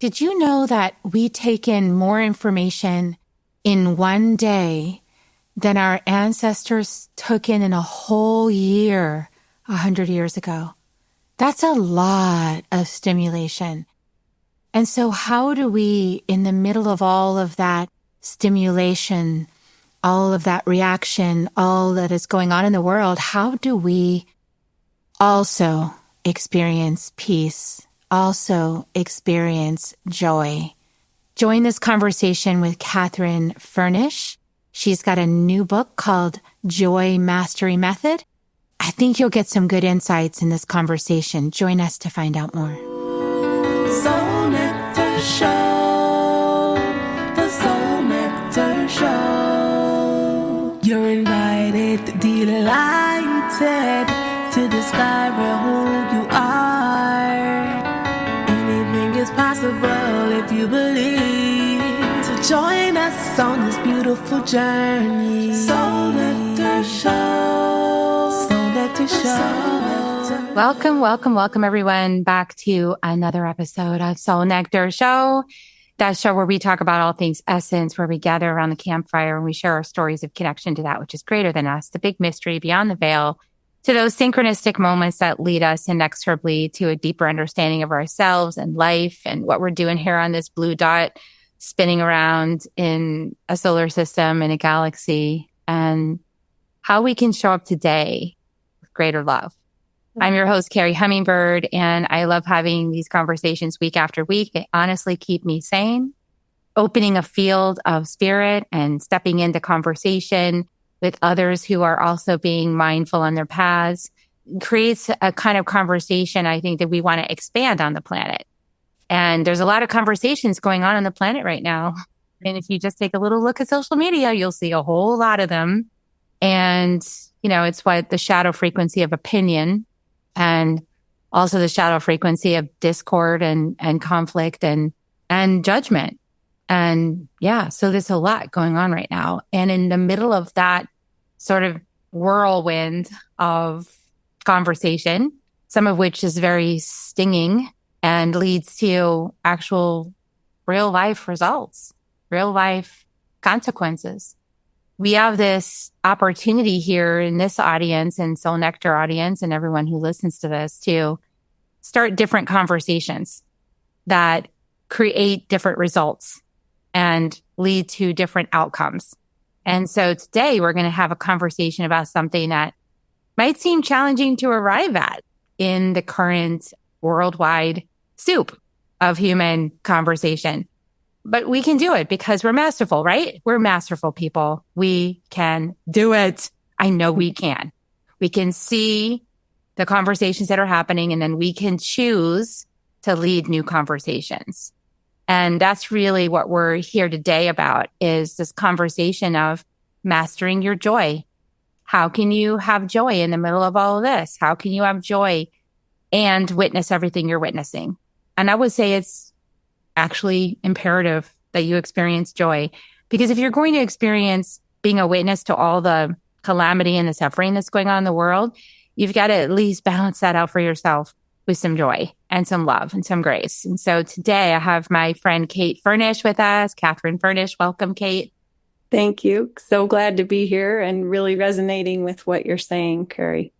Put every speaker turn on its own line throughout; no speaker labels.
Did you know that we take in more information in one day than our ancestors took in a whole year 100 years ago? That's a lot of stimulation. And so how do we, in the middle of all of that stimulation, all of that reaction, all that is going on in the world, how do we also experience peace, also experience joy? Join this conversation with Kate Furnish. She's got a new book called Joy Mastery Method. I think you'll get some good insights in this conversation. Join us to find out more.
Soul Nectar Show, the Soul Nectar Show. You're invited, delighted to discover who you are. Anything is possible if you believe. So join us on this beautiful journey. Soul Nectar Show. Soul Nectar Show.
Welcome, everyone, back to another episode of Soul Nectar Show. That show where we talk about all things essence, where we gather around the campfire and we share our stories of connection to that which is greater than us, the big mystery beyond the veil, to those synchronistic moments that lead us inexorably to a deeper understanding of ourselves and life and what we're doing here on this blue dot, spinning around in a solar system, in a galaxy, and how we can show up today with greater love. I'm your host, Carrie Hummingbird, and I love having these conversations week after week. They honestly keep me sane, opening a field of spirit and stepping into conversation with others who are also being mindful on their paths creates a kind of conversation I think that we want to expand on the planet. And there's a lot of conversations going on the planet right now. And if you just take a little look at social media, you'll see a whole lot of them. And, it's what the shadow frequency of opinion and also the shadow frequency of discord and conflict and judgment. And so there's a lot going on right now. And in the middle of that sort of whirlwind of conversation, some of which is very stinging and leads to actual real life results, real life consequences. We have this opportunity here in this audience and Soul Nectar audience and everyone who listens to this to start different conversations that create different results and lead to different outcomes. And so today we're going to have a conversation about something that might seem challenging to arrive at in the current worldwide soup of human conversation. But we can do it because we're masterful, right? We're masterful people. We can do it. I know we can. We can see the conversations that are happening, and then we can choose to lead new conversations. And that's really what we're here today about, is this conversation of mastering your joy. How can you have joy in the middle of all of this? How can you have joy and witness everything you're witnessing? And I would say it's actually imperative that you experience joy, because if you're going to experience being a witness to all the calamity and the suffering that's going on in the world, you've got to at least balance that out for yourself with some joy and some love and some grace. And so today I have my friend Kate Furnish with us. Katherine Furnish. Welcome, Kate.
Thank you. So glad to be here and really resonating with what you're saying, Carrie.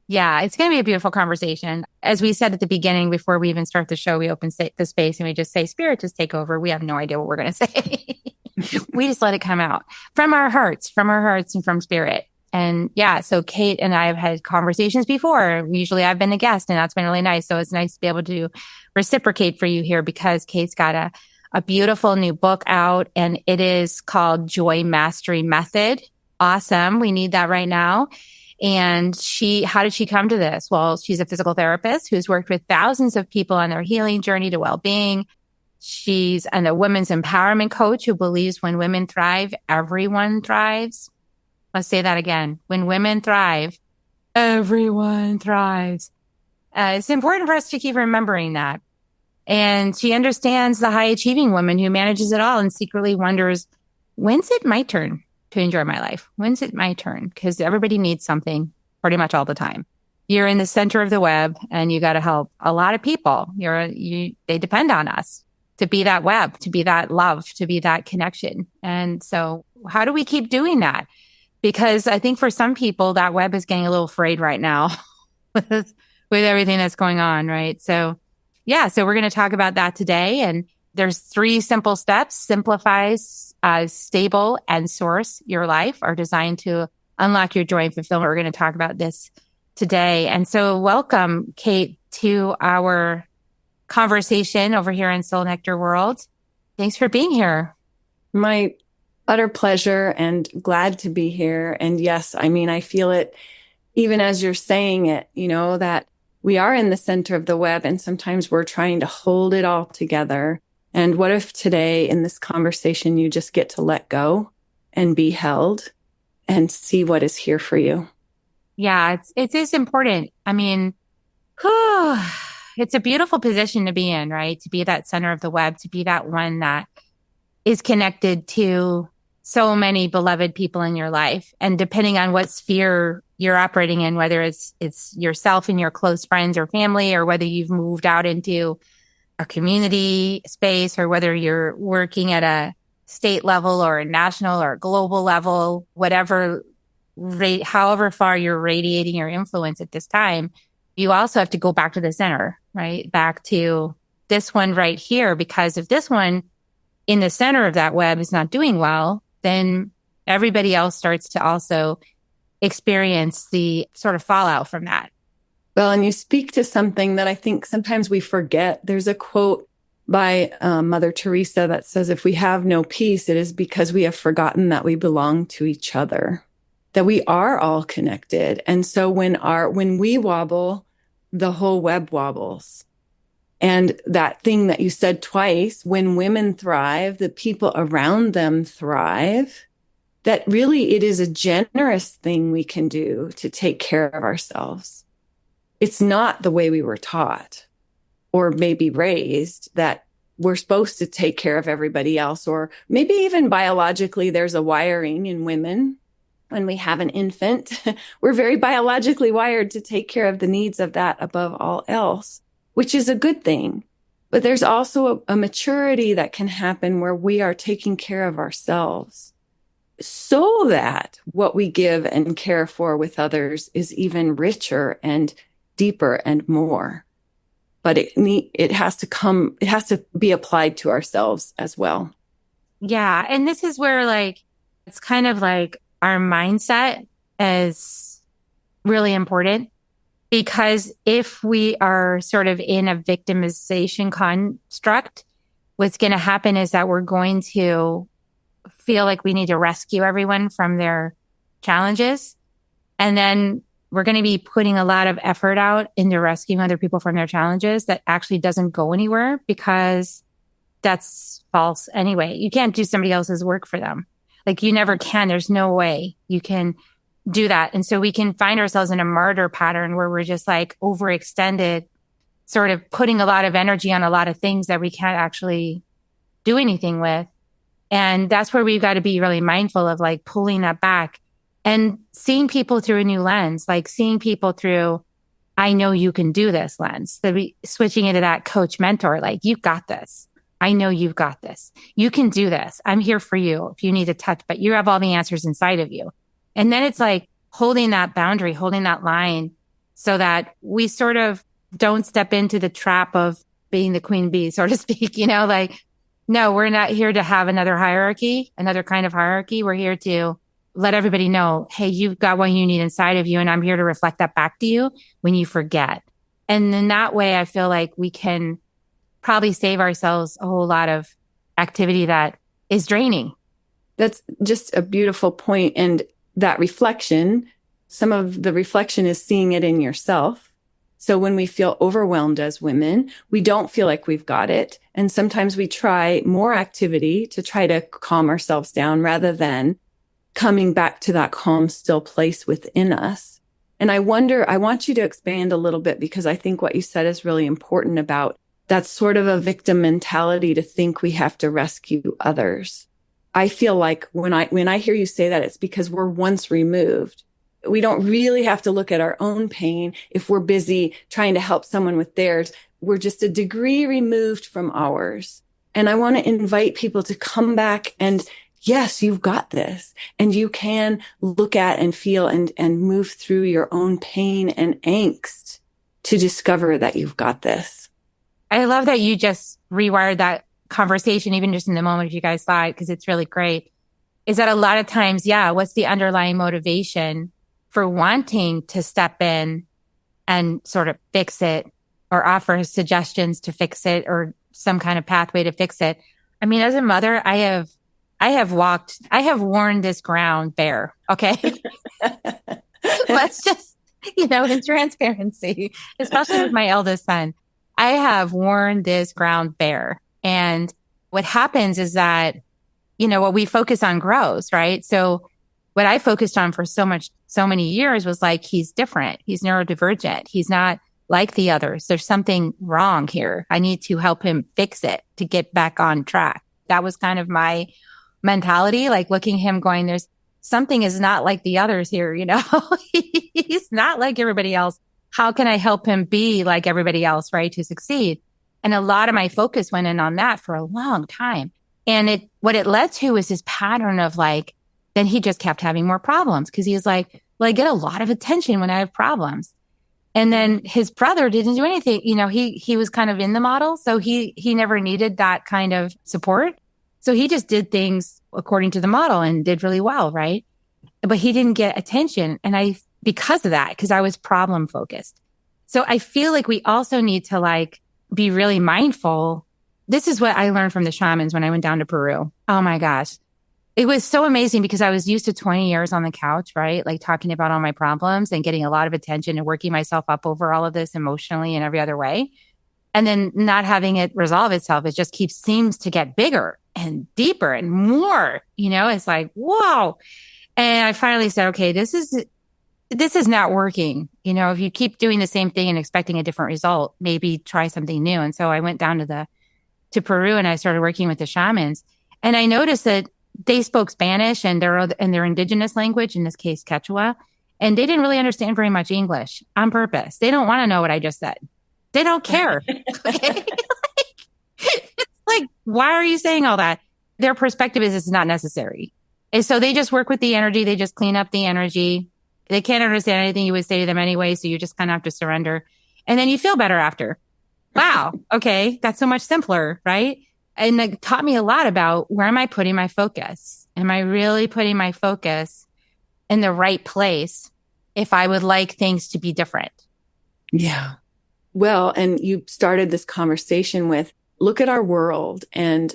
Yeah, it's going to be a beautiful conversation. As we said at the beginning, before we even start the show, we open the space and we just say, Spirit, just take over. We have no idea what we're going to say. We just let it come out from our hearts and from Spirit. And so Kate and I have had conversations before. Usually I've been a guest, and that's been really nice. So it's nice to be able to reciprocate for you here, because Kate's got a beautiful new book out, and it is called Joy Mastery Method. Awesome. We need that right now. And how did she come to this? Well, she's a physical therapist who's worked with thousands of people on their healing journey to well-being. She's a women's empowerment coach who believes when women thrive, everyone thrives. Let's say that again. When women thrive, everyone thrives. It's important for us to keep remembering that. And she understands the high-achieving woman who manages it all and secretly wonders, when's it my turn to enjoy my life? When's it my turn? Because everybody needs something pretty much all the time. You're in the center of the web and you got to help a lot of people. They depend on us to be that web, to be that love, to be that connection. And so how do we keep doing that? Because I think for some people, that web is getting a little frayed right now with everything that's going on, right? So yeah, so we're going to talk about that today. And there's 3 simple steps: simplify, stable, and source your life are designed to unlock your joy and fulfillment. We're going to talk about this today. And so welcome, Kate, to our conversation over here in Soul Nectar World. Thanks for being here.
My utter pleasure and glad to be here. And yes, I mean, I feel it even as you're saying it, that we are in the center of the web and sometimes we're trying to hold it all together. And what if today in this conversation, you just get to let go and be held and see what is here for you?
Yeah, it is important. I mean, it's a beautiful position to be in, right? To be that center of the web, to be that one that is connected to so many beloved people in your life. And depending on what sphere you're operating in, whether it's yourself and your close friends or family, or whether you've moved out into a community space, or whether you're working at a state level or a national or global level, whatever rate, however far you're radiating your influence at this time, you also have to go back to the center, right? Back to this one right here, because if this one in the center of that web is not doing well, then everybody else starts to also experience the sort of fallout from that.
Well, and you speak to something that I think sometimes we forget. There's a quote by Mother Teresa that says, if we have no peace, it is because we have forgotten that we belong to each other, that we are all connected. And so when we wobble, the whole web wobbles. And that thing that you said twice, when women thrive, the people around them thrive, that really it is a generous thing we can do to take care of ourselves. It's not the way we were taught or maybe raised, that we're supposed to take care of everybody else, or maybe even biologically, there's a wiring in women. When we have an infant, we're very biologically wired to take care of the needs of that above all else, which is a good thing. But there's also a maturity that can happen where we are taking care of ourselves so that what we give and care for with others is even richer and deeper and more. But it has to be applied to ourselves as well.
Yeah. And this is where it's kind of like our mindset is really important, because if we are sort of in a victimization construct, what's going to happen is that we're going to feel like we need to rescue everyone from their challenges. And then we're going to be putting a lot of effort out into rescuing other people from their challenges that actually doesn't go anywhere, because that's false anyway. You can't do somebody else's work for them. You never can. There's no way you can do that. And so we can find ourselves in a martyr pattern where we're just overextended, sort of putting a lot of energy on a lot of things that we can't actually do anything with. And that's where we've got to be really mindful of pulling that back and seeing people through a new lens, seeing people through, I know you can do this lens, switching into that coach mentor, you've got this. I know you've got this. You can do this. I'm here for you if you need a touch, but you have all the answers inside of you. And then it's holding that boundary, holding that line so that we sort of don't step into the trap of being the queen bee, so to speak, no, we're not here to have another hierarchy, another kind of hierarchy. We're here to let everybody know, hey, you've got what you need inside of you. And I'm here to reflect that back to you when you forget. And in that way, I feel like we can probably save ourselves a whole lot of activity that is draining.
That's just a beautiful point. And that reflection, some of the reflection is seeing it in yourself. So when we feel overwhelmed as women, we don't feel like we've got it. And sometimes we try more activity to try to calm ourselves down rather than coming back to that calm, still place within us. And I want you to expand a little bit, because I think what you said is really important about that's sort of a victim mentality to think we have to rescue others. I feel like when I hear you say that, it's because we're once removed. We don't really have to look at our own pain if we're busy trying to help someone with theirs. We're just a degree removed from ours. And I want to invite people to come back and yes, you've got this. And you can look at and feel and move through your own pain and angst to discover that you've got this.
I love that you just rewired that conversation, even just in the moment if you guys saw it, because it's really great. Is that a lot of times, yeah, what's the underlying motivation for wanting to step in and sort of fix it or offer suggestions to fix it or some kind of pathway to fix it? I mean, as a mother, I have worn this ground bare. Okay. Let's just, in transparency, especially with my eldest son, I have worn this ground bare. And what happens is that, what we focus on grows, right? So what I focused on for so many years was like, he's different. He's neurodivergent. He's not like the others. There's something wrong here. I need to help him fix it to get back on track. That was kind of my mentality, like looking at him going, there's something is not like the others here. He's not like everybody else. How can I help him be like everybody else, right? To succeed. And a lot of my focus went in on that for a long time. And what it led to was this pattern of like, then he just kept having more problems because he was like, well, I get a lot of attention when I have problems. And then his brother didn't do anything. He was kind of in the model. So he never needed that kind of support. So he just did things according to the model and did really well. Right. But he didn't get attention. And because of that, because I was problem focused. So I feel like we also need to like be really mindful. This is what I learned from the shamans when I went down to Peru. Oh my gosh. It was so amazing because I was used to 20 years on the couch, right? Like talking about all my problems and getting a lot of attention and working myself up over all of this emotionally and every other way. And then not having it resolve itself. It just seems to get bigger and deeper and more, it's like, whoa. And I finally said, okay, this is not working. If you keep doing the same thing and expecting a different result, maybe try something new. And so I went down to Peru and I started working with the shamans. And I noticed that they spoke Spanish and their indigenous language, in this case, Quechua. And they didn't really understand very much English on purpose. They don't want to know what I just said. They don't care. Okay? It's like, why are you saying all that? Their perspective is it's not necessary. And so they just work with the energy. They just clean up the energy. They can't understand anything you would say to them anyway. So you just kind of have to surrender. And then you feel better after. Wow. Okay. That's so much simpler, right? And it taught me a lot about where am I putting my focus? Am I really putting my focus in the right place if I would like things to be different?
Yeah. Well, and you started this conversation with, look at our world, and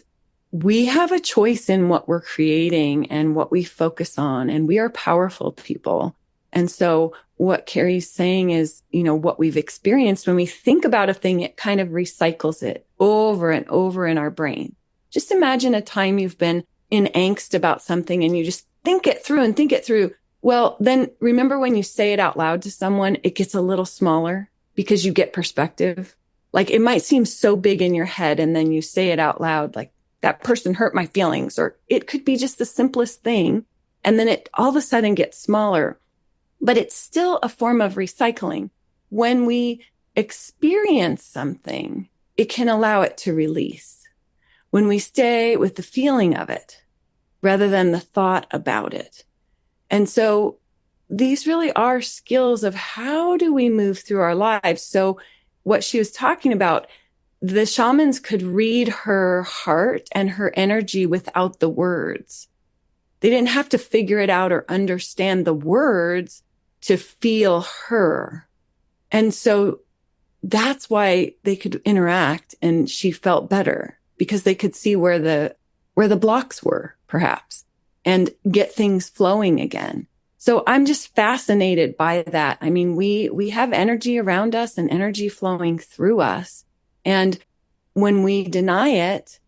we have a choice in what we're creating and what we focus on, and we are powerful people. And so what Carrie's saying is, what we've experienced when we think about a thing, it kind of recycles it over and over in our brain. Just imagine a time you've been in angst about something and you just think it through and think it through. Well, then remember when you say it out loud to someone, it gets a little smaller because you get perspective. Like it might seem so big in your head and then you say it out loud, like that person hurt my feelings, or it could be just the simplest thing. And then it all of a sudden gets smaller. But it's still a form of recycling. When we experience something, it can allow it to release. When we stay with the feeling of it, rather than the thought about it. And so these really are skills of how do we move through our lives. So what she was talking about, the shamans could read her heart and her energy without the words. They didn't have to figure it out or understand the words to feel her. And so that's why they could interact and she felt better because they could see where the blocks were, perhaps, and get things flowing again. So I'm just fascinated by that. I mean, we have energy around us and energy flowing through us. And when we deny it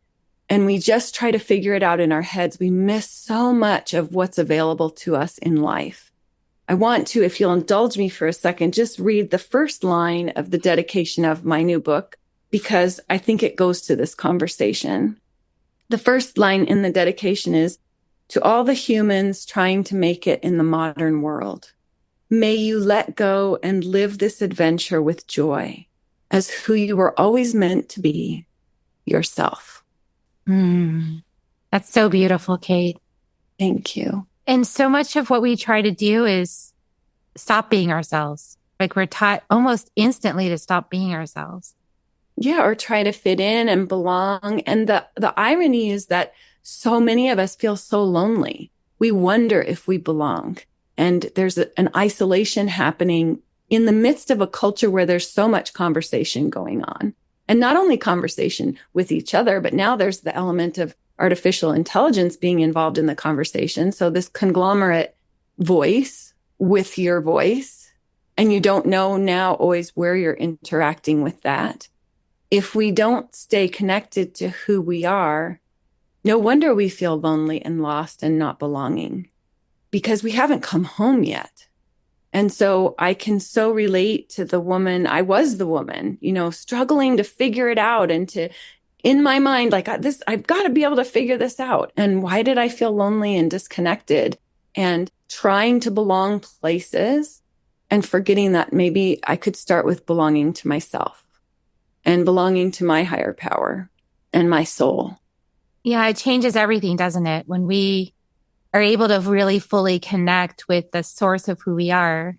and we just try to figure it out in our heads, we miss so much of what's available to us in life. I want to, if you'll indulge me for a second, just read the first line of the dedication of my new book, because I think it goes to this conversation. The first line in the dedication is, to all the humans trying to make it in the modern world, may you let go and live this adventure with joy as who you were always meant to be, yourself.
Mm. That's so beautiful, Kate.
Thank you.
And so much of what we try to do is stop being ourselves. Like we're taught almost instantly to stop being ourselves.
Yeah, or try to fit in and belong. And the irony is that so many of us feel so lonely. We wonder if we belong. And there's an isolation happening in the midst of a culture where there's so much conversation going on. And not only conversation with each other, but now there's the element of artificial intelligence being involved in the conversation. So this conglomerate voice with your voice, and you don't know now always where you're interacting with that. If we don't stay connected to who we are, no wonder we feel lonely and lost and not belonging, because we haven't come home yet. And so I can so relate to the woman. I was the woman, struggling to figure it out and to, in my mind, like this, I've got to be able to figure this out. And why did I feel lonely and disconnected and trying to belong places and forgetting that maybe I could start with belonging to myself and belonging to my higher power and my soul.
Yeah, it changes everything, doesn't it? When we are able to really fully connect with the source of who we are,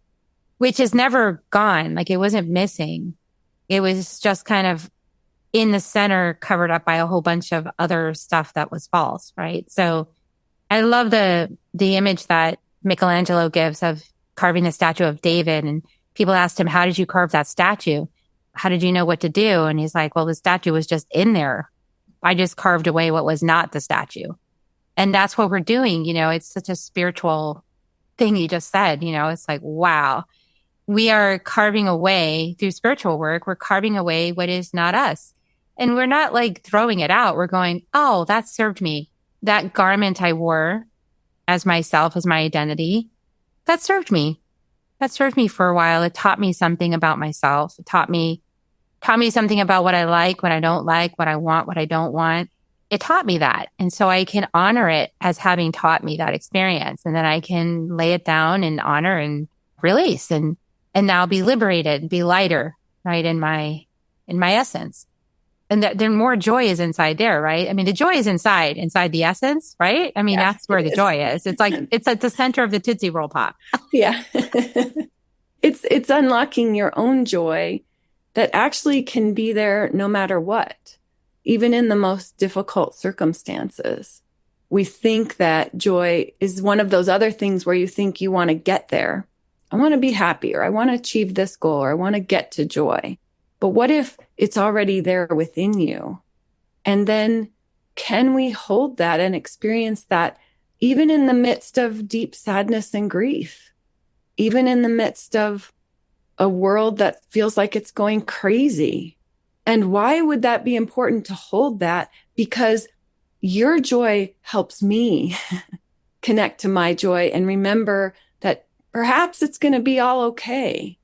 which is never gone. Like it wasn't missing. It was just kind of in the center, covered up by a whole bunch of other stuff that was false, right? So I love the image that Michelangelo gives of carving the statue of David. And people asked him, how did you carve that statue? How did you know what to do? And he's like, well, the statue was just in there. I just carved away what was not the statue. And that's what we're doing. It's such a spiritual thing you just said. It's like, wow, we are carving away through spiritual work. We're carving away what is not us. And we're not like throwing it out. We're going, oh, that served me. That garment I wore as myself, as my identity, that served me. That served me for a while. It taught me something about myself. It taught me something about what I like, what I don't like, what I want, what I don't want. It taught me that. And so I can honor it as having taught me that experience. And then I can lay it down and honor and release and now be liberated, be lighter, right? In my essence. And then more joy is inside there, right? I mean, the joy is inside the essence, right? I mean, that's where the joy is. It's like, it's at the center of the Tootsie Roll Pop.
Yeah. It's unlocking your own joy that actually can be there no matter what, even in the most difficult circumstances. We think that joy is one of those other things where you think you want to get there. I want to be happy, or I want to achieve this goal, or I want to get to joy. But what if it's already there within you? And then can we hold that and experience that even in the midst of deep sadness and grief, even in the midst of a world that feels like it's going crazy? And why would that be important to hold that? Because your joy helps me connect to my joy and remember that perhaps it's going to be all okay.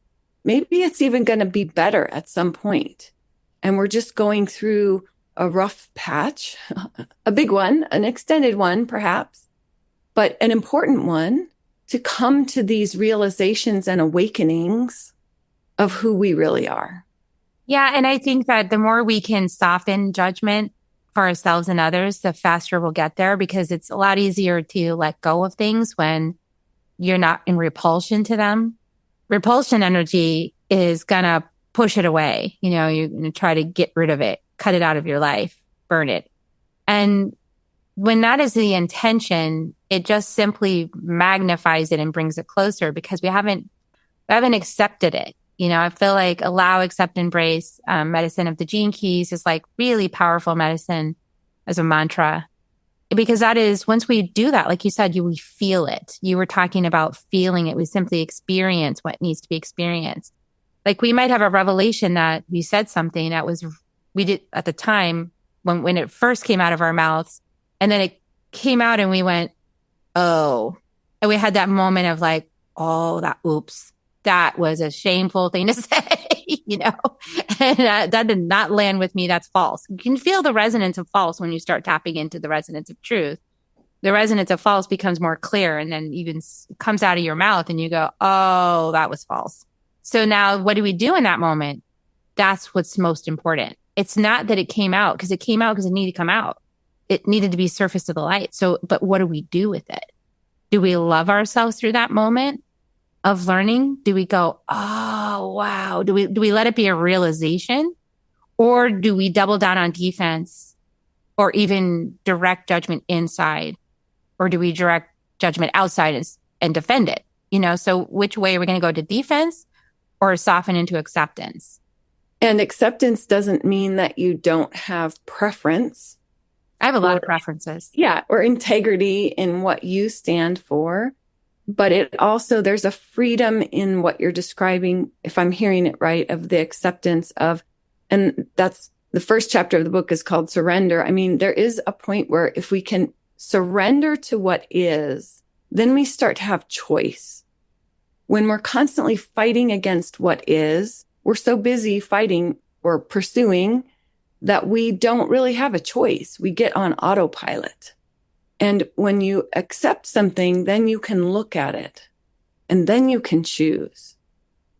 Maybe it's even going to be better at some point. And we're just going through a rough patch, a big one, an extended one, perhaps, but an important one, to come to these realizations and awakenings of who we really are.
Yeah. And I think that the more we can soften judgment for ourselves and others, the faster we'll get there, because it's a lot easier to let go of things when you're not in repulsion to them. Repulsion energy is going to push it away. You're going to try to get rid of it, cut it out of your life, burn it. And when that is the intention, it just simply magnifies it and brings it closer, because we haven't accepted it. I feel like allow, accept, embrace, medicine of the gene keys is like really powerful medicine as a mantra. Because that is, once we do that, like you said, we feel it. You were talking about feeling it. We simply experience what needs to be experienced. Like we might have a revelation that we said something that we did at the time when it first came out of our mouths. And then it came out and we went, oh. And we had that moment of like, oh, oops, that was a shameful thing to say, and that did not land with me. That's false. You can feel the resonance of false when you start tapping into the resonance of truth. The resonance of false becomes more clear, and then even comes out of your mouth and you go, oh, that was false. So now what do we do in that moment? That's what's most important. It's not that it came out because it needed to come out. it needed to be surface to the light. So, but what do we do with it? Do we love ourselves through that moment of learning? Do we go, oh, wow. Do we let it be a realization, or do we double down on defense or even direct judgment inside, or do we direct judgment outside and defend it? So which way are we going to go, to defense or soften into acceptance?
And acceptance doesn't mean that you don't have preference.
I have a lot of preferences.
Yeah, or integrity in what you stand for. But it also, there's a freedom in what you're describing, if I'm hearing it right, of the acceptance of, and that's the first chapter of the book is called Surrender. I mean, there is a point where if we can surrender to what is, then we start to have choice. When we're constantly fighting against what is, we're so busy fighting or pursuing that we don't really have a choice. We get on autopilot. And when you accept something, then you can look at it and then you can choose.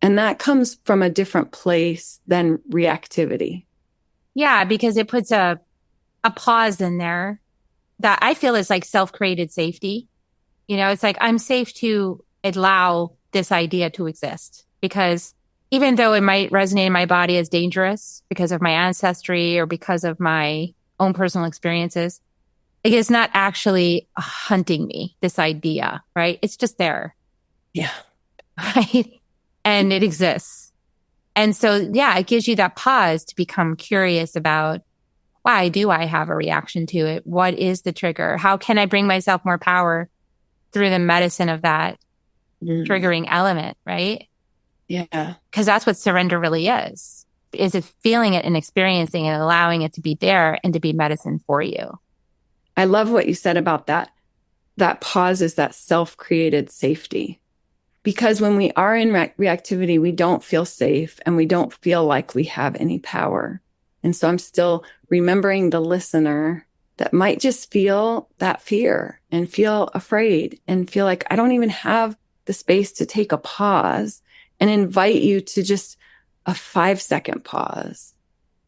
And that comes from a different place than reactivity.
Yeah, because it puts a pause in there that I feel is like self-created safety. It's like I'm safe to allow this idea to exist, because even though it might resonate in my body as dangerous because of my ancestry or because of my own personal experiences, it is not actually hunting me, this idea, right? It's just there.
Yeah.
Right. And it exists. And so, yeah, it gives you that pause to become curious about, why do I have a reaction to it? What is the trigger? How can I bring myself more power through the medicine of that triggering element, right?
Yeah.
Because that's what surrender really is it feeling it and experiencing it, allowing it to be there and to be medicine for you.
I love what you said about that. That pause is that self-created safety. Because when we are in reactivity, we don't feel safe and we don't feel like we have any power. And so I'm still remembering the listener that might just feel that fear and feel afraid and feel like I don't even have the space to take a pause, and invite you to just a 5-second pause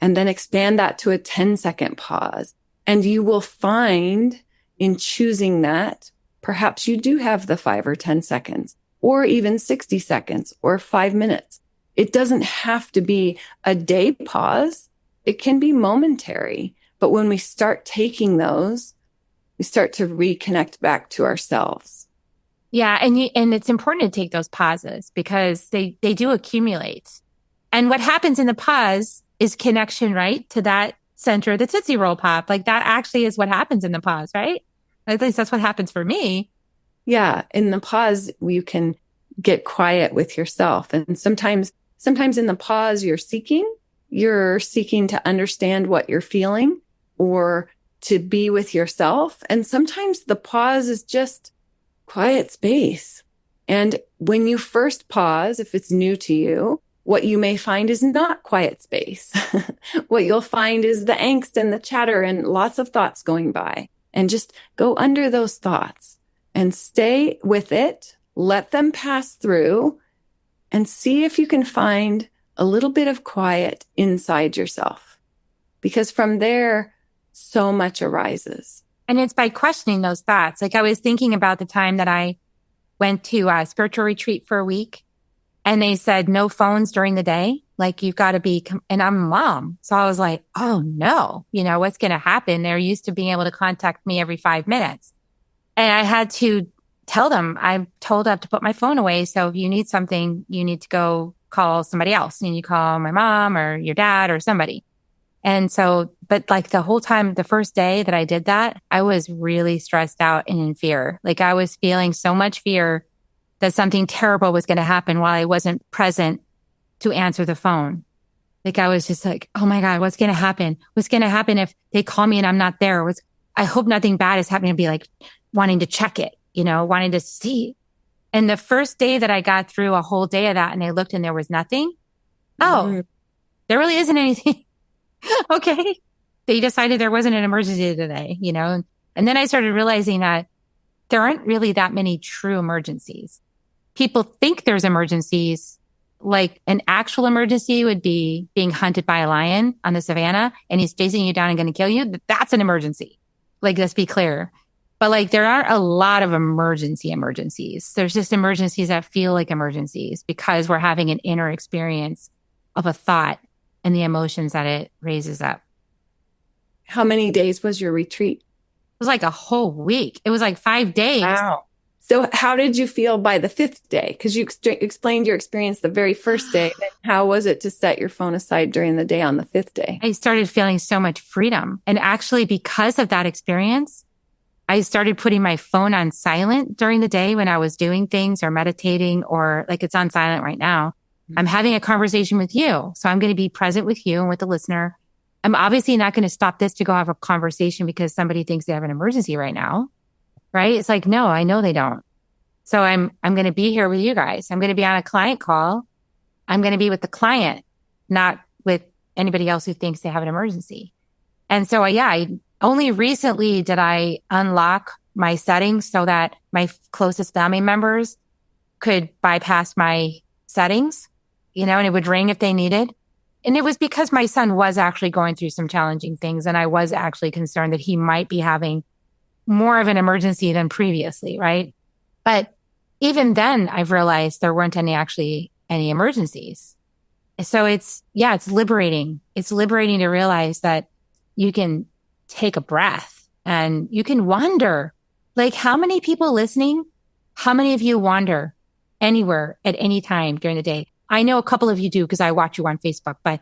and then expand that to a 10-second pause. And you will find in choosing that, perhaps you do have the 5 or 10 seconds or even 60 seconds or 5 minutes. It doesn't have to be a day pause. It can be momentary. But when we start taking those, we start to reconnect back to ourselves.
Yeah. And it's important to take those pauses because they do accumulate. And what happens in the pause is connection, right? To that center, the Tootsie Roll Pop. Like that actually is what happens in the pause, right? At least that's what happens for me.
Yeah. In the pause, you can get quiet with yourself. And sometimes in the pause, you're seeking to understand what you're feeling or to be with yourself. And sometimes the pause is just quiet space. And when you first pause, if it's new to you, what you may find is not quiet space. What you'll find is the angst and the chatter and lots of thoughts going by. And just go under those thoughts and stay with it. Let them pass through and see if you can find a little bit of quiet inside yourself. Because from there, so much arises.
And it's by questioning those thoughts. Like I was thinking about the time that I went to a spiritual retreat for a week and they said no phones during the day. Like you've got to be, and I'm a mom. So I was like, oh no, what's going to happen? They're used to being able to contact me every 5 minutes. And I had to tell them, I'm told I have to put my phone away. So if you need something, you need to go call somebody else. And you call my mom or your dad or somebody. And so, but like the whole time, the first day that I did that, I was really stressed out and in fear. Like I was feeling so much fear that something terrible was going to happen while I wasn't present to answer the phone. Like I was just like, oh my God, what's going to happen? What's going to happen if they call me and I'm not there? I hope nothing bad is happening, to be like wanting to check it, wanting to see. And the first day that I got through a whole day of that and I looked and there was nothing. Oh, there really isn't anything. Okay. They decided there wasn't an emergency today, and then I started realizing that there aren't really that many true emergencies. People think there's emergencies, like an actual emergency would be being hunted by a lion on the savannah and he's chasing you down and going to kill you. That's an emergency. Like, let's be clear. But like, there aren't a lot of emergencies. There's just emergencies that feel like emergencies because we're having an inner experience of a thought and the emotions that it raises up.
How many days was your retreat?
It was like a whole week. It was like 5 days.
Wow. So how did you feel by the fifth day? Because you explained your experience the very first day. How was it to set your phone aside during the day on the fifth day?
I started feeling so much freedom. And actually, because of that experience, I started putting my phone on silent during the day when I was doing things or meditating, or like it's on silent right now. I'm having a conversation with you. So I'm going to be present with you and with the listener. I'm obviously not going to stop this to go have a conversation because somebody thinks they have an emergency right now. Right? It's like, no, I know they don't. So I'm going to be here with you guys. I'm going to be on a client call. I'm going to be with the client, not with anybody else who thinks they have an emergency. And so, I only recently did I unlock my settings so that my closest family members could bypass my settings, and it would ring if they needed. And it was because my son was actually going through some challenging things. And I was actually concerned that he might be having more of an emergency than previously. Right. But even then I've realized there weren't any emergencies. So it's liberating. It's liberating to realize that you can take a breath and you can wander. Like, how many people listening? How many of you wander anywhere at any time during the day? I know a couple of you do because I watch you on Facebook, but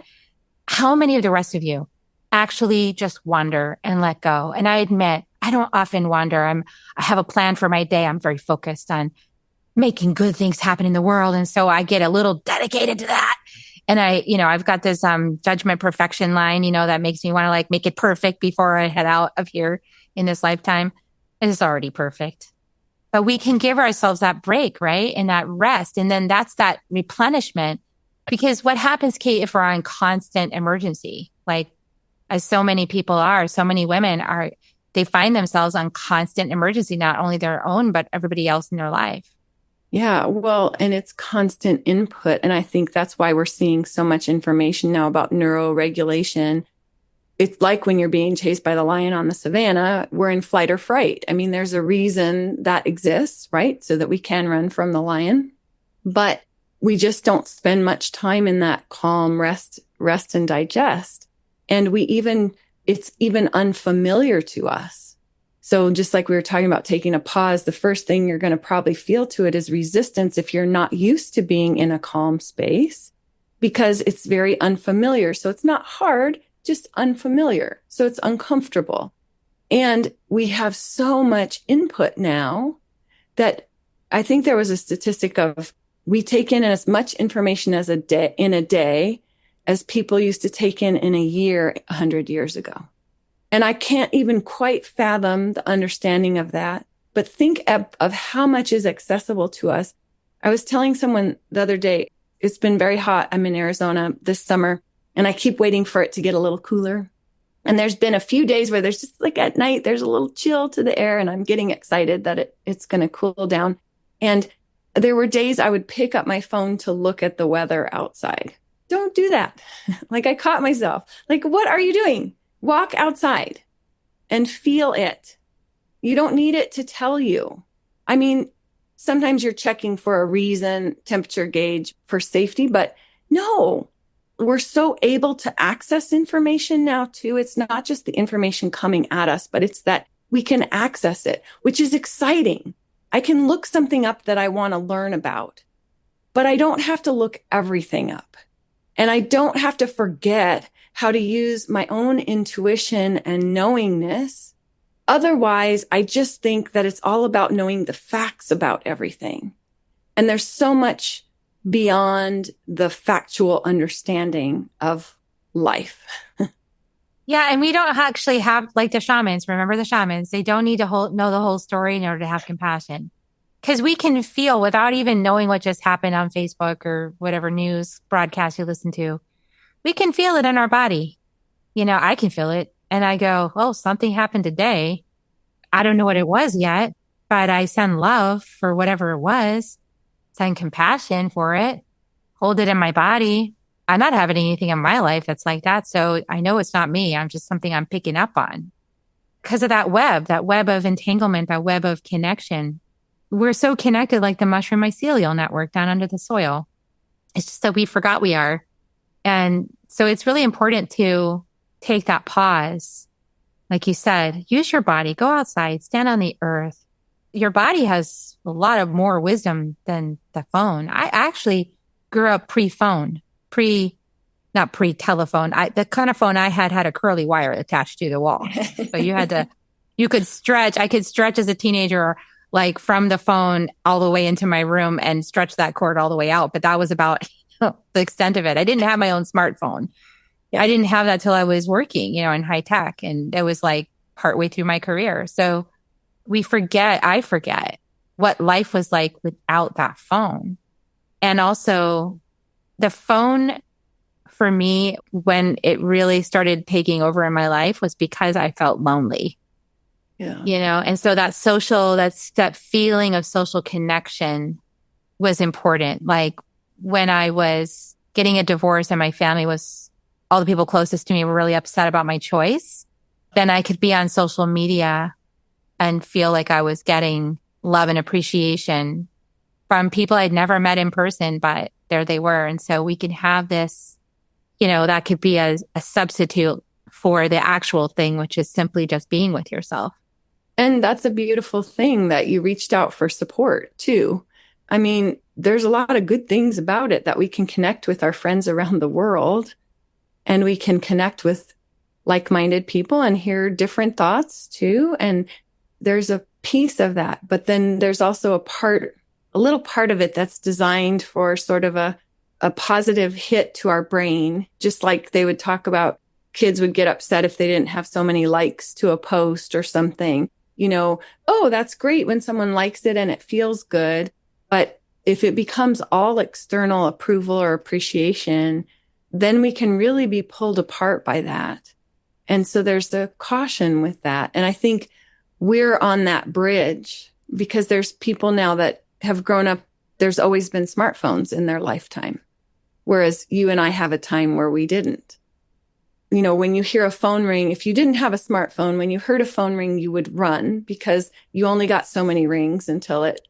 how many of the rest of you actually just wander and let go? And I admit, I don't often wander. I have a plan for my day. I'm very focused on making good things happen in the world. And so I get a little dedicated to that. And I've got this judgment perfection line, that makes me want to like make it perfect before I head out of here in this lifetime. And it's already perfect. But we can give ourselves that break, right? And that rest. And then that's that replenishment. Because what happens, Kate, if we're on constant emergency, like as so many people are, so many women are, they find themselves on constant emergency, not only their own, but everybody else in their life.
Yeah, well, and it's constant input. And I think that's why we're seeing so much information now about neuroregulation. It's like when you're being chased by the lion on the savannah, we're in flight or fright. I mean, there's a reason that exists, right? So that we can run from the lion. But we just don't spend much time in that calm rest and digest. And it's even unfamiliar to us. So just like we were talking about taking a pause, the first thing you're going to probably feel to it is resistance if you're not used to being in a calm space, because it's very unfamiliar. So it's not hard, just unfamiliar. So it's uncomfortable. And we have so much input now that I think there was a statistic of we take in as much information in a day as people used to take in a year 100 years ago. And I can't even quite fathom the understanding of that. But think of how much is accessible to us. I was telling someone the other day, it's been very hot. I'm in Arizona this summer, and I keep waiting for it to get a little cooler. And there's been a few days where there's just like at night, there's a little chill to the air, and I'm getting excited that it's going to cool down. And there were days I would pick up my phone to look at the weather outside. Don't do that. Like, I caught myself. Like, what are you doing? Walk outside and feel it. You don't need it to tell you. I mean, sometimes you're checking for a reason, temperature gauge for safety, but no, we're so able to access information now too. It's not just the information coming at us, but it's that we can access it, which is exciting. I can look something up that I want to learn about, but I don't have to look everything up. And I don't have to forget how to use my own intuition and knowingness. Otherwise, I just think that it's all about knowing the facts about everything. And there's so much beyond the factual understanding of life.
Yeah. And we don't actually have, like the shamans, remember the shamans, they don't need to know the whole story in order to have compassion. Because we can feel without even knowing what just happened on Facebook or whatever news broadcast you listen to. We can feel it in our body. I can feel it. And I go, oh, something happened today. I don't know what it was yet, but I send love for whatever it was, send compassion for it, hold it in my body. I'm not having anything in my life that's like that. So I know it's not me. I'm just something I'm picking up on. because of that web of entanglement, that web of connection. We're so connected like the mushroom mycelial network down under the soil. It's just that we forgot we are. And so it's really important to take that pause. Like you said, use your body, go outside, stand on the earth. Your body has a lot of more wisdom than the phone. I actually grew up pre-phone, not pre-telephone. The kind of phone I had a curly wire attached to the wall. So you could stretch. I could stretch as a teenager, like from the phone all the way into my room and stretch that cord all the way out. But that was about the extent of it. I didn't have my own smartphone. Yeah. I didn't have that till I was working, in high tech. And it was like partway through my career. So I forget what life was like without that phone. And also the phone for me, when it really started taking over in my life, was because I felt lonely. Yeah. And so that feeling of social connection was important. Like when I was getting a divorce and my family all the people closest to me were really upset about my choice, then I could be on social media and feel like I was getting love and appreciation from people I'd never met in person, but there they were. And so we could have this, that could be a substitute for the actual thing, which is simply just being with yourself.
And that's a beautiful thing that you reached out for support too. I mean, there's a lot of good things about it, that we can connect with our friends around the world, and we can connect with like-minded people and hear different thoughts too. And there's a piece of that, but then there's also a little part of it that's designed for sort of a positive hit to our brain. Just like they would talk about, kids would get upset if they didn't have so many likes to a post or something. Oh, that's great when someone likes it and it feels good. But if it becomes all external approval or appreciation, then we can really be pulled apart by that. And so there's the caution with that. And I think we're on that bridge because there's people now that have grown up. There's always been smartphones in their lifetime, whereas you and I have a time where we didn't. When you hear a phone ring, if you didn't have a smartphone, when you heard a phone ring, you would run because you only got so many rings until it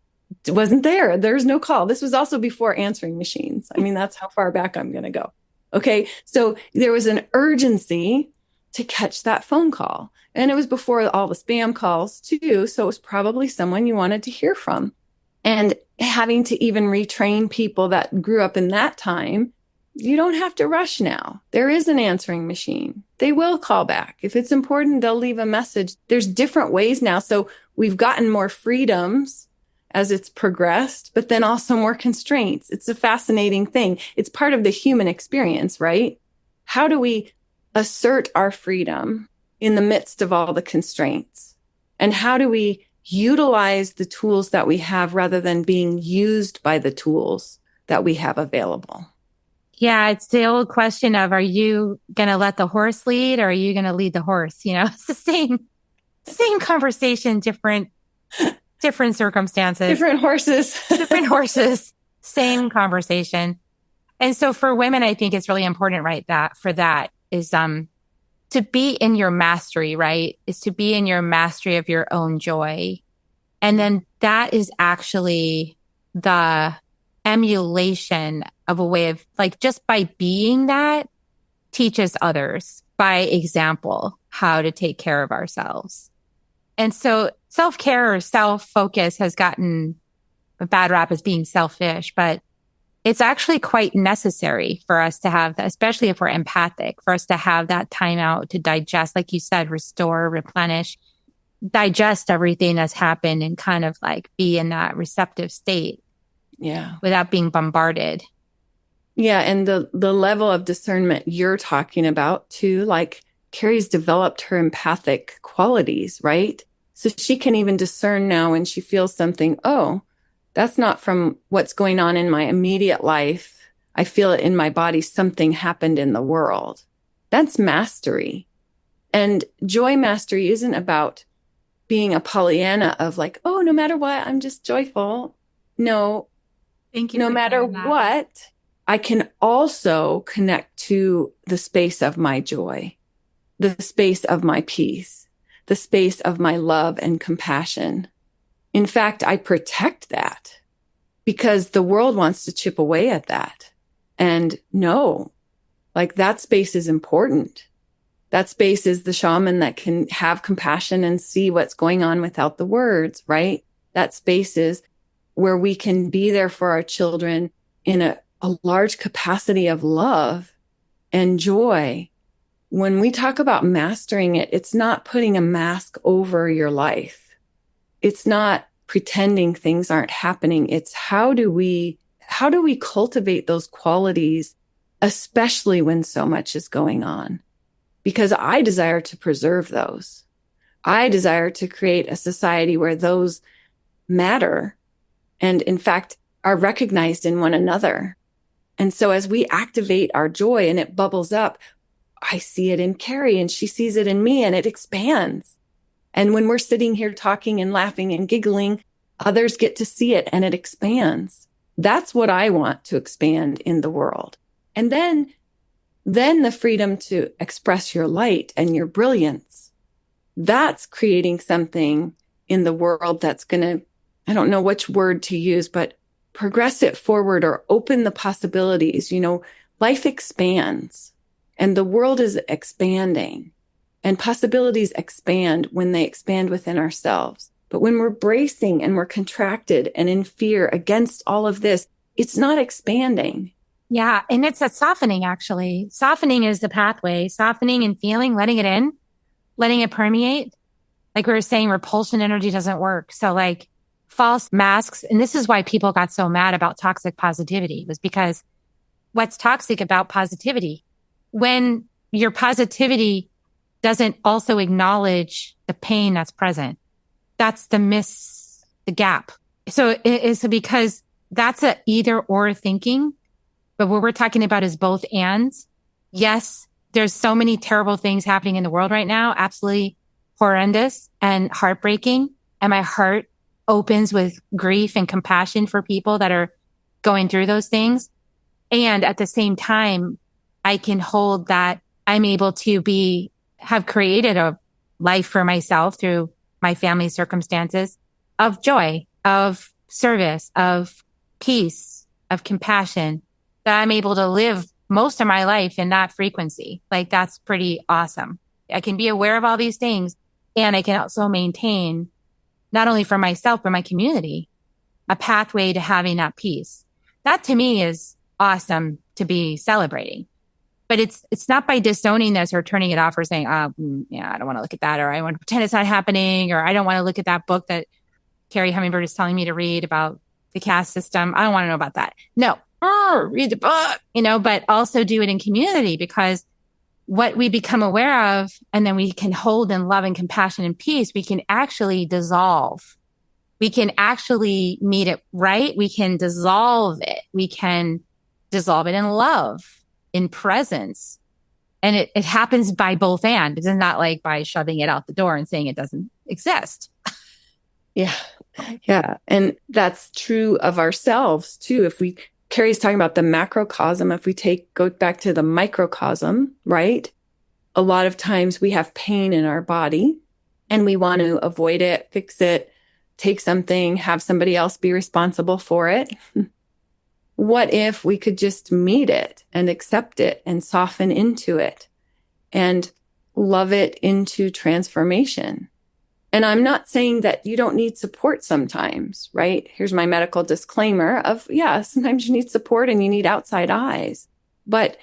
wasn't there. There's no call. This was also before answering machines. I mean, that's how far back I'm going to go. Okay. So there was an urgency to catch that phone call. And it was before all the spam calls too. So it was probably someone you wanted to hear from. And having to even retrain people that grew up in that time, you don't have to rush now. There is an answering machine. They will call back. If it's important, they'll leave a message. There's different ways now. So we've gotten more freedoms as it's progressed, but then also more constraints. It's a fascinating thing. It's part of the human experience, right? How do we assert our freedom in the midst of all the constraints? And how do we utilize the tools that we have rather than being used by the tools that we have available?
Yeah, it's the old question of, are you going to let the horse lead or are you going to lead the horse? It's the same conversation, different circumstances.
Different horses.
Same conversation. And so for women, I think it's really important, right, that for that is to be in your mastery, right? Is to be in your mastery of your own joy. And then that is actually the emulation of a way of, like, just by being that, teaches others by example how to take care of ourselves. And so self-care or self-focus has gotten a bad rap as being selfish, but it's actually quite necessary for us to have that, especially if we're empathic, for us to have that time out to digest, like you said, restore, replenish, digest everything that's happened and kind of like be in that receptive state.
Yeah.
Without being bombarded.
Yeah. And the level of discernment you're talking about too, like Carrie's developed her empathic qualities, right? So she can even discern now when she feels something, oh, that's not from what's going on in my immediate life. I feel it in my body. Something happened in the world. That's mastery. And joy mastery isn't about being a Pollyanna of like, oh, no matter what, I'm just joyful. No.
Thank you.
No matter what, I can also connect to the space of my joy, the space of my peace, the space of my love and compassion. In fact, I protect that because the world wants to chip away at that. And no, like that space is important. That space is the shaman that can have compassion and see what's going on without the words, right? That space is where we can be there for our children in a large capacity of love and joy. When we talk about mastering it, it's not putting a mask over your life. It's not pretending things aren't happening. It's how do we cultivate those qualities, especially when so much is going on? Because I desire to preserve those. I desire to create a society where those matter and, in fact, are recognized in one another. And so as we activate our joy and it bubbles up, I see it in Carrie and she sees it in me and it expands. And when we're sitting here talking and laughing and giggling, others get to see it and it expands. That's what I want to expand in the world. And then the freedom to express your light and your brilliance. That's creating something in the world that's going to, I don't know which word to use, but progress it forward or open the possibilities. You know, life expands and the world is expanding and possibilities expand when they expand within ourselves. But when we're bracing and we're contracted and in fear against all of this, it's not expanding.
Yeah. And it's a softening, actually. Softening is the pathway, softening and feeling, letting it in, letting it permeate. Like we were saying, repulsion energy doesn't work. So like false masks. And this is why people got so mad about toxic positivity, was because what's toxic about positivity? When your positivity doesn't also acknowledge the pain that's present. That's the gap. So it's because that's a either or thinking. But what we're talking about is both ands. Yes, there's so many terrible things happening in the world right now. Absolutely horrendous and heartbreaking. And my heart opens with grief and compassion for people that are going through those things. And at the same time, I can hold that I'm able to have created a life for myself through my family circumstances of joy, of service, of peace, of compassion, that I'm able to live most of my life in that frequency. Like that's pretty awesome. I can be aware of all these things and I can also maintain not only for myself, but my community, a pathway to having that peace. That to me is awesome to be celebrating. But it's not by disowning this or turning it off or saying, I don't want to look at that, or I want to pretend it's not happening, or I don't want to look at that book that Carrie Hummingbird is telling me to read about the caste system. I don't want to know about that. No, read the book, but also do it in community, because what we become aware of and then we can hold in love and compassion and peace, we can actually dissolve. We can actually meet it right. We can dissolve it. We can dissolve it in love, in presence. And it happens by both and. It's not like by shoving it out the door and saying it doesn't exist.
Yeah. Yeah. And that's true of ourselves too. Carrie's talking about the macrocosm. If we go back to the microcosm, right? A lot of times we have pain in our body and we want to avoid it, fix it, take something, have somebody else be responsible for it. What if we could just meet it and accept it and soften into it and love it into transformation? And I'm not saying that you don't need support sometimes, right? Here's my medical disclaimer of, sometimes you need support and you need outside eyes, but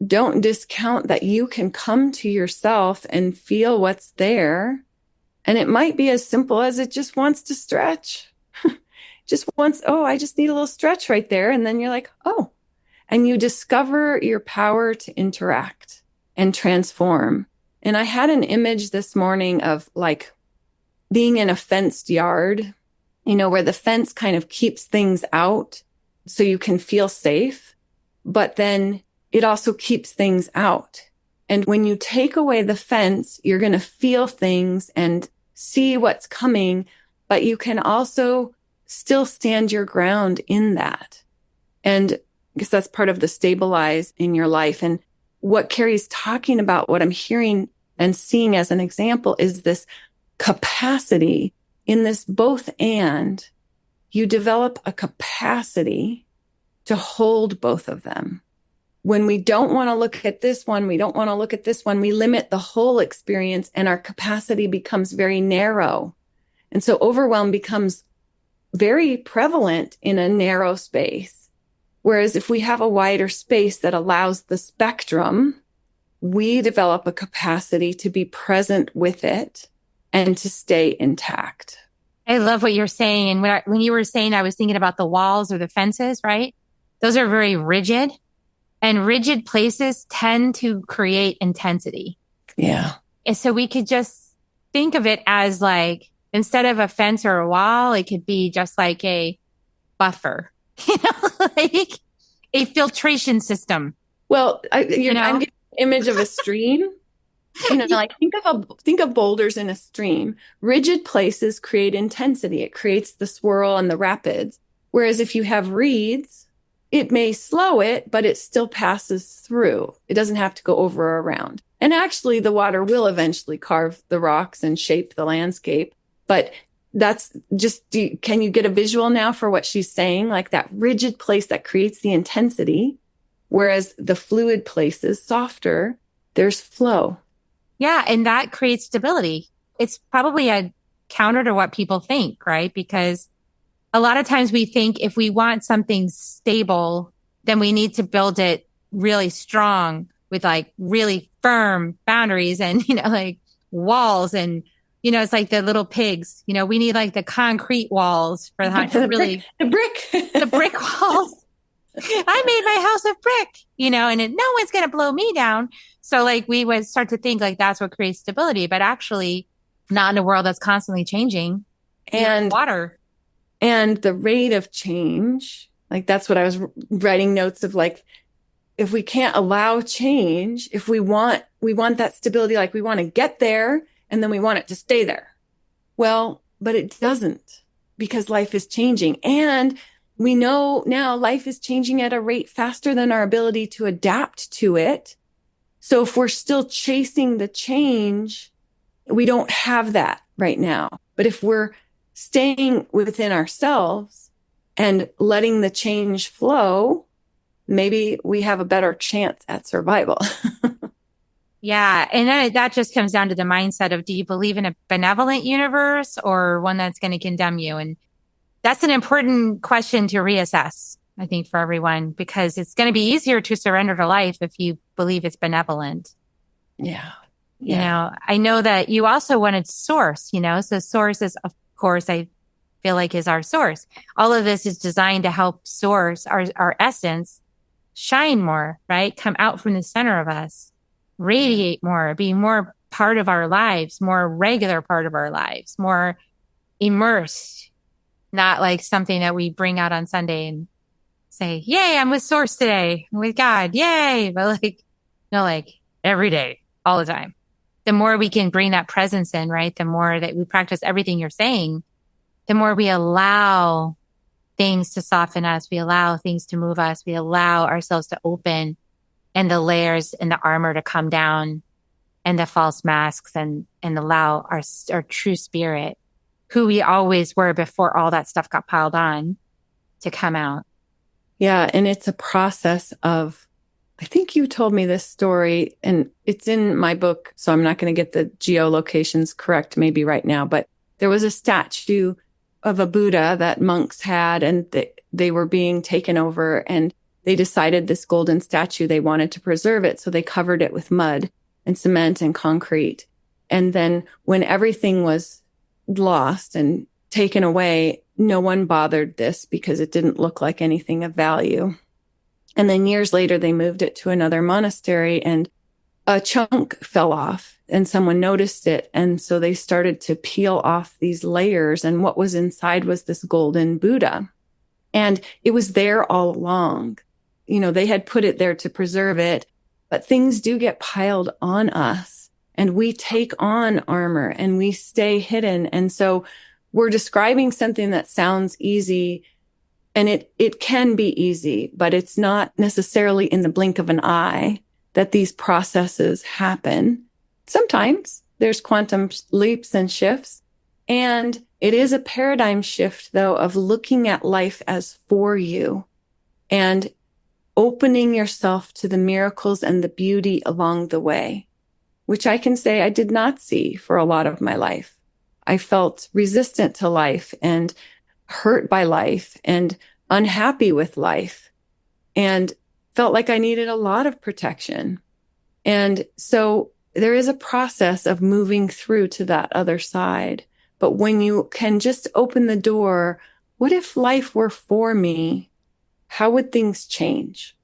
don't discount that you can come to yourself and feel what's there. And it might be as simple as it just wants to stretch. I just need a little stretch right there. And then you're like, oh, and you discover your power to interact and transform. And I had an image this morning of like being in a fenced yard, where the fence kind of keeps things out so you can feel safe, but then it also keeps things out. And when you take away the fence, you're going to feel things and see what's coming, but you can also still stand your ground in that. And I guess that's part of the stabilize in your life. And what Carrie's talking about, what I'm hearing and seeing as an example, is this capacity in this both and. You develop a capacity to hold both of them. When we don't want to look at this one, we don't want to look at this one, we limit the whole experience and our capacity becomes very narrow. And so overwhelm becomes very prevalent in a narrow space. Whereas if we have a wider space that allows the spectrum, we develop a capacity to be present with it and to stay intact.
I love what you're saying. And when you were saying, I was thinking about the walls or the fences, right? Those are very rigid, and rigid places tend to create intensity.
Yeah.
And so we could just think of it as like, instead of a fence or a wall, it could be just like a buffer, like a filtration system.
Well, I'm getting an image of a stream. Like think of boulders in a stream. Rigid places create intensity. It creates the swirl and the rapids. Whereas if you have reeds, it may slow it, but it still passes through. It doesn't have to go over or around. And actually, the water will eventually carve the rocks and shape the landscape. But that's just, can you get a visual now for what she's saying? Like that rigid place that creates the intensity, whereas the fluid places, softer, there's flow.
Yeah. And that creates stability. It's probably a counter to what people think, right? Because a lot of times we think if we want something stable, then we need to build it really strong with like really firm boundaries and, like walls. And, it's like the little pigs, we need like the concrete walls for the really the brick walls. I made my house of brick, and no one's going to blow me down. So like we would start to think like that's what creates stability, but actually not in a world that's constantly changing. And water.
And the rate of change, like that's what I was writing notes of, like, if we can't allow change, if we want that stability, like we want to get there and then we want it to stay there. Well, but it doesn't, because life is changing. And we know now life is changing at a rate faster than our ability to adapt to it. So if we're still chasing the change, we don't have that right now. But if we're staying within ourselves and letting the change flow, maybe we have a better chance at survival.
Yeah. And that just comes down to the mindset of, do you believe in a benevolent universe or one that's going to condemn you? And that's an important question to reassess, I think, for everyone, because it's going to be easier to surrender to life if you believe it's benevolent.
Yeah.
I know that you also wanted source, so source is, of course, I feel like is our source. All of this is designed to help source, our essence, shine more, right? Come out from the center of us, radiate more, be more part of our lives, more regular part of our lives, more immersed, not like something that we bring out on Sunday and say, yay, I'm with source today, I'm with God, yay. But like every day, all the time. The more we can bring that presence in, right? The more that we practice everything you're saying, the more we allow things to soften us. We allow things to move us. We allow ourselves to open, and the layers and the armor to come down, and the false masks, and allow our true spirit, who we always were before all that stuff got piled on, to come out.
Yeah. And it's a process of, I think you told me this story, and it's in my book, so I'm not going to get the geolocations correct maybe right now, but there was a statue of a Buddha that monks had, and they were being taken over, and they decided this golden statue, they wanted to preserve it. So they covered it with mud and cement and concrete. And then when everything was lost and taken away, no one bothered this because it didn't look like anything of value. And then years later, they moved it to another monastery, and a chunk fell off and someone noticed it. And so they started to peel off these layers, and what was inside was this golden Buddha. And it was there all along. They had put it there to preserve it, but things do get piled on us, and we take on armor and we stay hidden. And so we're describing something that sounds easy, and it can be easy, but it's not necessarily in the blink of an eye that these processes happen. Sometimes there's quantum leaps and shifts. And it is a paradigm shift, though, of looking at life as for you and opening yourself to the miracles and the beauty along the way, which I can say I did not see for a lot of my life. I felt resistant to life and hurt by life and unhappy with life and felt like I needed a lot of protection. And so there is a process of moving through to that other side. But when you can just open the door, what if life were for me? How would things change?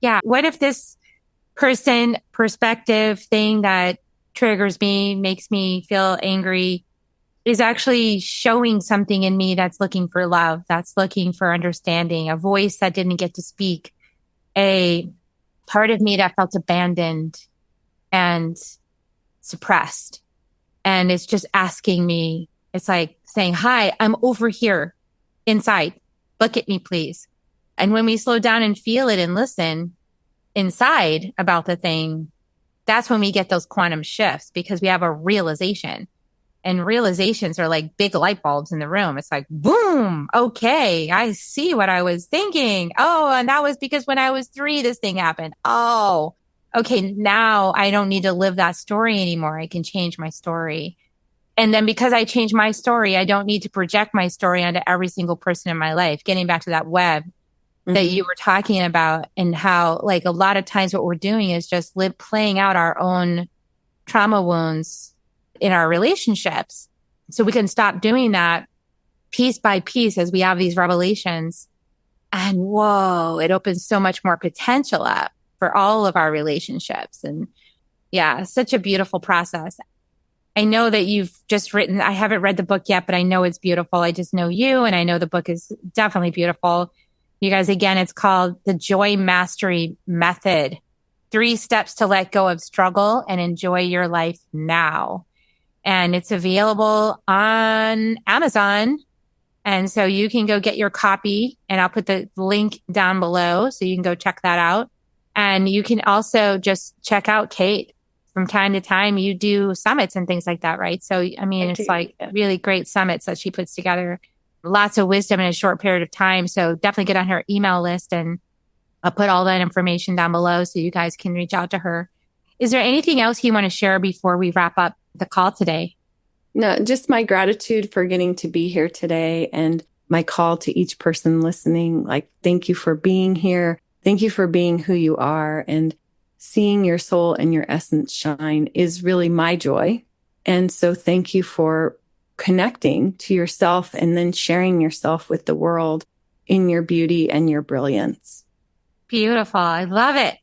Yeah. What if this person, perspective, thing that triggers me, makes me feel angry, is actually showing something in me that's looking for love, that's looking for understanding, a voice that didn't get to speak, a part of me that felt abandoned and suppressed. And it's just asking me, it's like saying, hi, I'm over here inside. Look at me, please. And when we slow down and feel it and listen inside about the thing, that's when we get those quantum shifts, because we have a realization. And realizations are like big light bulbs in the room. It's like, boom, okay, I see what I was thinking. Oh, and that was because when I was 3, this thing happened. Oh, okay, now I don't need to live that story anymore. I can change my story. And then because I changed my story, I don't need to project my story onto every single person in my life. Getting back to that web that you were talking about, and how like a lot of times what we're doing is just playing out our own trauma wounds in our relationships. So we can stop doing that piece by piece as we have these revelations. And whoa, it opens so much more potential up for all of our relationships. And yeah, such a beautiful process. I know that you've just written, I haven't read the book yet, but I know it's beautiful. I just know you, and I know the book is definitely beautiful. You guys, again, it's called The Joy Mastery Method: 3 Steps to Let Go of Struggle and Enjoy Your Life Now. And it's available on Amazon. And so you can go get your copy, and I'll put the link down below so you can go check that out. And you can also just check out Kate. From time to time, you do summits and things like that, right? So, I mean, it's like really great summits that she puts together. Lots of wisdom in a short period of time. So definitely get on her email list, and I'll put all that information down below so you guys can reach out to her. Is there anything else you want to share before we wrap up the call today?
No, just my gratitude for getting to be here today, and my call to each person listening. Like, thank you for being here. Thank you for being who you are. And seeing your soul and your essence shine is really my joy. And so thank you for connecting to yourself and then sharing yourself with the world in your beauty and your brilliance.
Beautiful. I love it.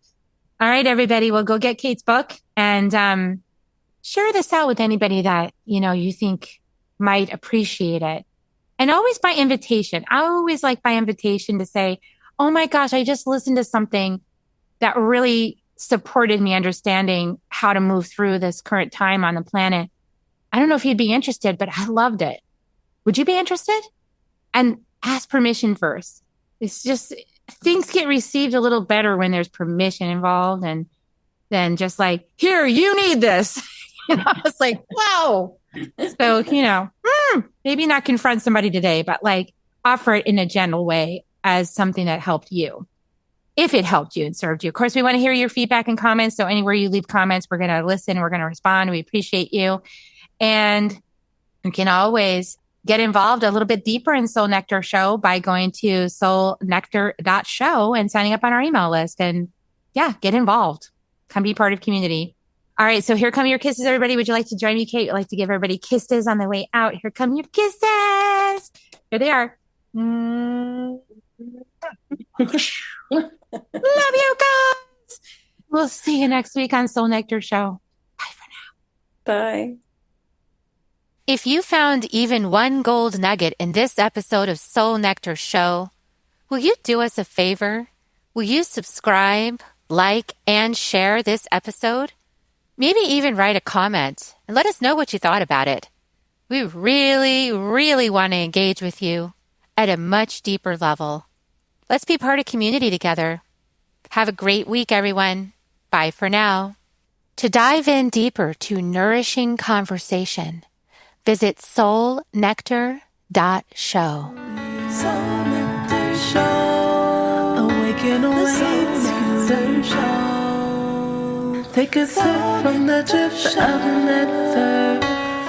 All right, everybody. Well, go get Kate's book and share this out with anybody that, you think might appreciate it. And always by invitation. I always like by invitation to say, oh my gosh, I just listened to something that really supported me understanding how to move through this current time on the planet. I don't know if you'd be interested, but I loved it. Would you be interested? And ask permission first. It's just, things get received a little better when there's permission involved, and then just like, here, you need this. It's like, wow. So, maybe not confront somebody today, but like offer it in a gentle way as something that helped you. If it helped you and served you. Of course, we want to hear your feedback and comments. So anywhere you leave comments, we're going to listen. We're going to respond. We appreciate you. And you can always get involved a little bit deeper in Soul Nectar Show by going to soulnectar.show and signing up on our email list. And yeah, get involved. Come be part of community. All right. So here come your kisses, everybody. Would you like to join me, Kate? I'd like to give everybody kisses on the way out. Here come your kisses. Here they are. Love you guys. We'll see you next week on Soul Nectar Show. Bye for now.
Bye.
If you found even one gold nugget in this episode of Soul Nectar Show, will you do us a favor? Will you subscribe, like, and share this episode? Maybe even write a comment and let us know what you thought about it. We really, really want to engage with you at a much deeper level. Let's be part of community together. Have a great week, everyone. Bye for now. To dive in deeper to nourishing conversation, visit soulnectar.show.
Soul Nectar Show. Awaken away to show. Take a sip from the drip of nectar,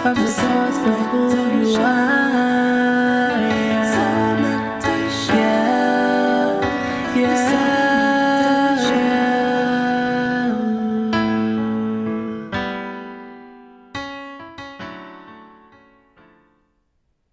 from the source of who you are.